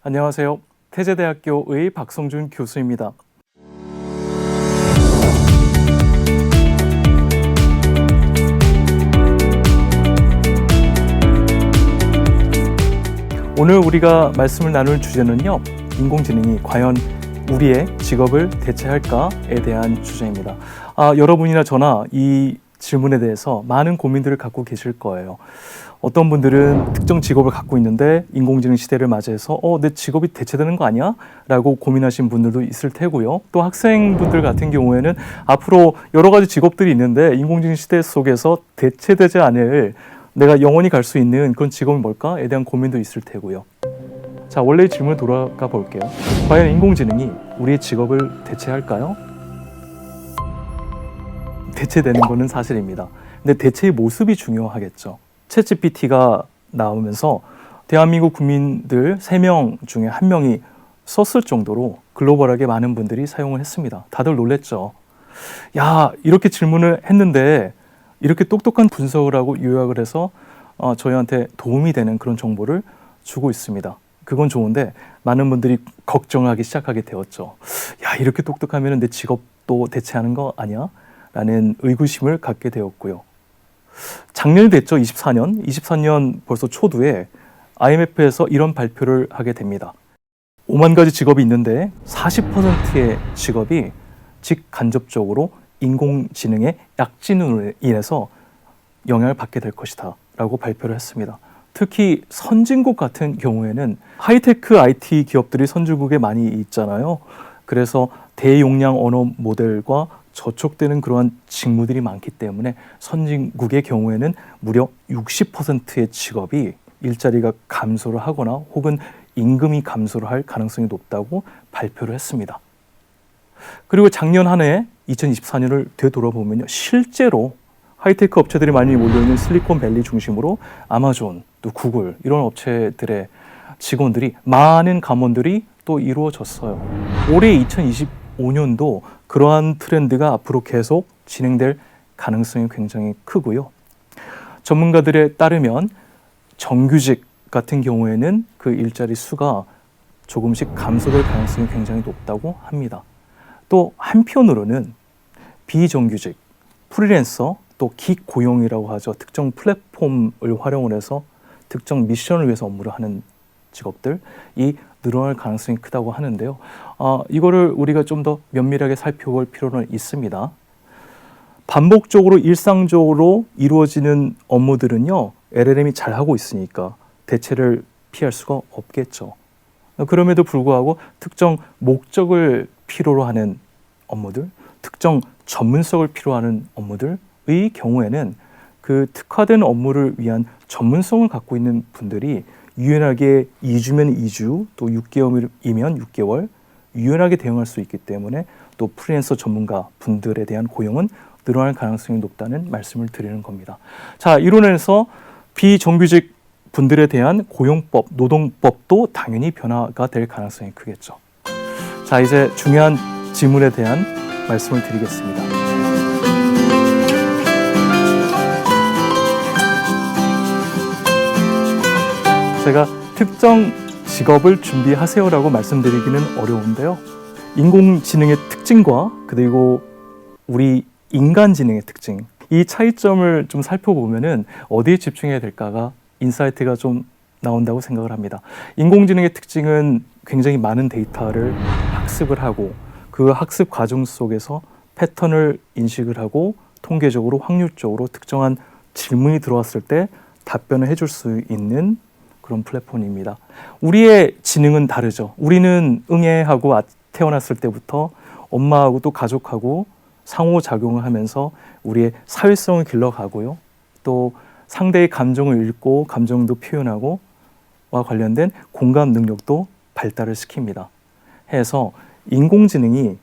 안녕하세요. 태제대학교의 박성준 교수입니다. 오늘 우리가 말씀을 나눌 주제는요, 인공지능이 과연 우리의 직업을 대체할까에 대한 주제입니다. 여러분이나 저나 이 질문에 대해서 많은 고민들을 갖고 계실 거예요. 어떤 분들은 특정 직업을 갖고 있는데 인공지능 시대를 맞이해서 내 직업이 대체되는 거 아니야? 라고 고민하신 분들도 있을 테고요. 또 학생분들 같은 경우에는 앞으로 여러 가지 직업들이 있는데 인공지능 시대 속에서 대체되지 않을 내가 영원히 갈 수 있는 그런 직업이 뭘까에 대한 고민도 있을 테고요. 자, 원래의 질문 돌아가 볼게요. 과연 인공지능이 우리의 직업을 대체할까요? 대체되는 거는 사실입니다. 근데 대체의 모습이 중요하겠죠. 챗GPT가 나오면서 대한민국 국민들 3명 중에 1명이 썼을 정도로 글로벌하게 많은 분들이 사용을 했습니다. 다들 놀랬죠. 야, 이렇게 질문을 했는데 이렇게 똑똑한 분석을 하고 요약을 해서 저희한테 도움이 되는 그런 정보를 주고 있습니다. 그건 좋은데 많은 분들이 걱정하기 시작하게 되었죠. 야, 이렇게 똑똑하면 내 직업도 대체하는 거 아니야? 라는 의구심을 갖게 되었고요. 작년이 됐죠. 24년 벌써 초두에 IMF에서 이런 발표를 하게 됩니다. 5만 가지 직업이 있는데 40%의 직업이 직간접적으로 인공지능의 약진으로 인해서 영향을 받게 될 것이다 라고 발표를 했습니다. 특히 선진국 같은 경우에는 하이테크 IT 기업들이 선진국에 많이 있잖아요. 그래서 대용량 언어 모델과 저촉되는 그러한 직무들이 많기 때문에 선진국의 경우에는 무려 60%의 직업이 일자리가 감소를 하거나 혹은 임금이 감소를 할 가능성이 높다고 발표를 했습니다. 그리고 작년 한 해 2024년을 되돌아보면요, 실제로 하이테크 업체들이 많이 몰려있는 실리콘밸리 중심으로 아마존, 또 구글 이런 업체들의 직원들이 많은 감원들이 또 이루어졌어요. 올해 2025년도 그러한 트렌드가 앞으로 계속 진행될 가능성이 굉장히 크고요. 전문가들에 따르면 정규직 같은 경우에는 그 일자리 수가 조금씩 감소될 가능성이 굉장히 높다고 합니다. 또 한편으로는 비정규직, 프리랜서, 또 기고용이라고 하죠. 특정 플랫폼을 활용을 해서 특정 미션을 위해서 업무를 하는 직업들이 늘어날 가능성이 크다고 하는데요. 이거를 우리가 좀 더 면밀하게 살펴볼 필요는 있습니다. 반복적으로 일상적으로 이루어지는 업무들은요, LLM이 잘하고 있으니까 대체를 피할 수가 없겠죠. 그럼에도 불구하고 특정 목적을 필요로 하는 업무들, 특정 전문성을 필요로 하는 업무들의 경우에는 그 특화된 업무를 위한 전문성을 갖고 있는 분들이 유연하게 2주면 2주, 또 6개월이면 6개월 유연하게 대응할 수 있기 때문에 또 프리랜서 전문가 분들에 대한 고용은 늘어날 가능성이 높다는 말씀을 드리는 겁니다. 자, 이론에서 비정규직 분들에 대한 고용법, 노동법도 당연히 변화가 될 가능성이 크겠죠. 자, 이제 중요한 질문에 대한 말씀을 드리겠습니다. 제가 특정 직업을 준비하세요라고 말씀드리기는 어려운데요. 인공지능의 특징과 그리고 우리 인간지능의 특징, 이 차이점을 좀 살펴보면은 어디에 집중해야 될까가 인사이트가 좀 나온다고 생각을 합니다. 인공지능의 특징은 굉장히 많은 데이터를 학습을 하고 그 학습 과정 속에서 패턴을 인식을 하고 통계적으로 확률적으로 특정한 질문이 들어왔을 때 답변을 해줄 수 있는 그런 플랫폼입니다. 우리의 지능은 다르죠. 우리는 응애하고 태어났을 때부터 엄마하고 또 가족하고 상호작용을 하면서 우리의 사회성을 길러가고요. 또 상대의 감정을 읽고 감정도 표현하고 와 관련된 공감 능력도 발달을 시킵니다. 해서 인공지능이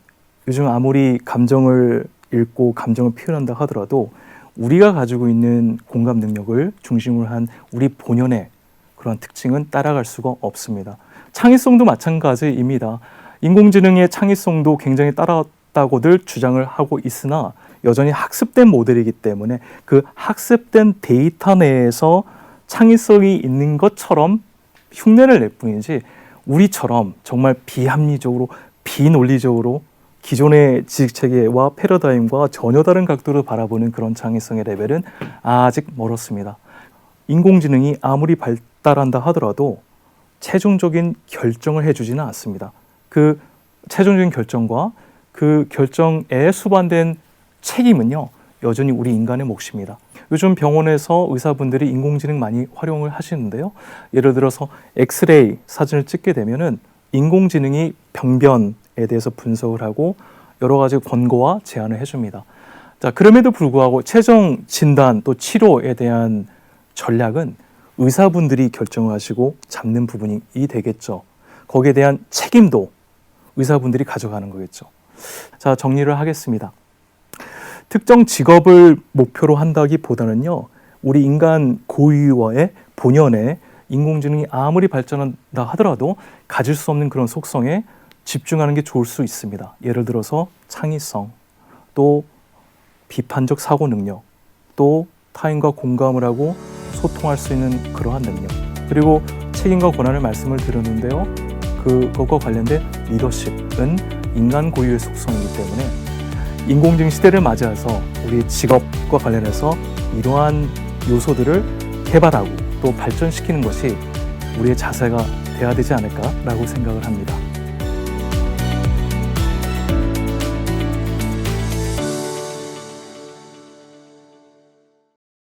요즘 아무리 감정을 읽고 감정을 표현한다 하더라도 우리가 가지고 있는 공감 능력을 중심으로 한 우리 본연의 그런 특징은 따라갈 수가 없습니다. 창의성도 마찬가지입니다. 인공지능의 창의성도 굉장히 따라왔다고들 주장을 하고 있으나 여전히 학습된 모델이기 때문에 그 학습된 데이터 내에서 창의성이 있는 것처럼 흉내를 낼 뿐이지 우리처럼 정말 비합리적으로, 비논리적으로 기존의 지식체계와 패러다임과 전혀 다른 각도로 바라보는 그런 창의성의 레벨은 아직 멀었습니다. 인공지능이 아무리 발달한다 하더라도 최종적인 결정을 해주지는 않습니다. 그 최종적인 결정과 그 결정에 수반된 책임은요, 여전히 우리 인간의 몫입니다. 요즘 병원에서 의사분들이 인공지능 많이 활용을 하시는데요. 예를 들어서 엑스레이 사진을 찍게 되면은 인공지능이 병변에 대해서 분석을 하고 여러 가지 권고와 제안을 해줍니다. 자, 그럼에도 불구하고 최종 진단 또 치료에 대한 전략은 의사분들이 결정을 하시고 잡는 부분이 되겠죠. 거기에 대한 책임도 의사분들이 가져가는 거겠죠. 자, 정리를 하겠습니다. 특정 직업을 목표로 한다기보다는요, 우리 인간 고유와의 본연의 인공지능이 아무리 발전한다 하더라도 가질 수 없는 그런 속성에 집중하는 게 좋을 수 있습니다. 예를 들어서 창의성, 또 비판적 사고 능력, 또 타인과 공감을 하고 소통할 수 있는 그러한 능력, 그리고 책임과 권한을 말씀을 드렸는데요. 그것과 관련된 리더십은 인간 고유의 속성이기 때문에 인공지능 시대를 맞이해서 우리 직업과 관련해서 이러한 요소들을 개발하고 또 발전시키는 것이 우리의 자세가 돼야 되지 않을까라고 생각을 합니다.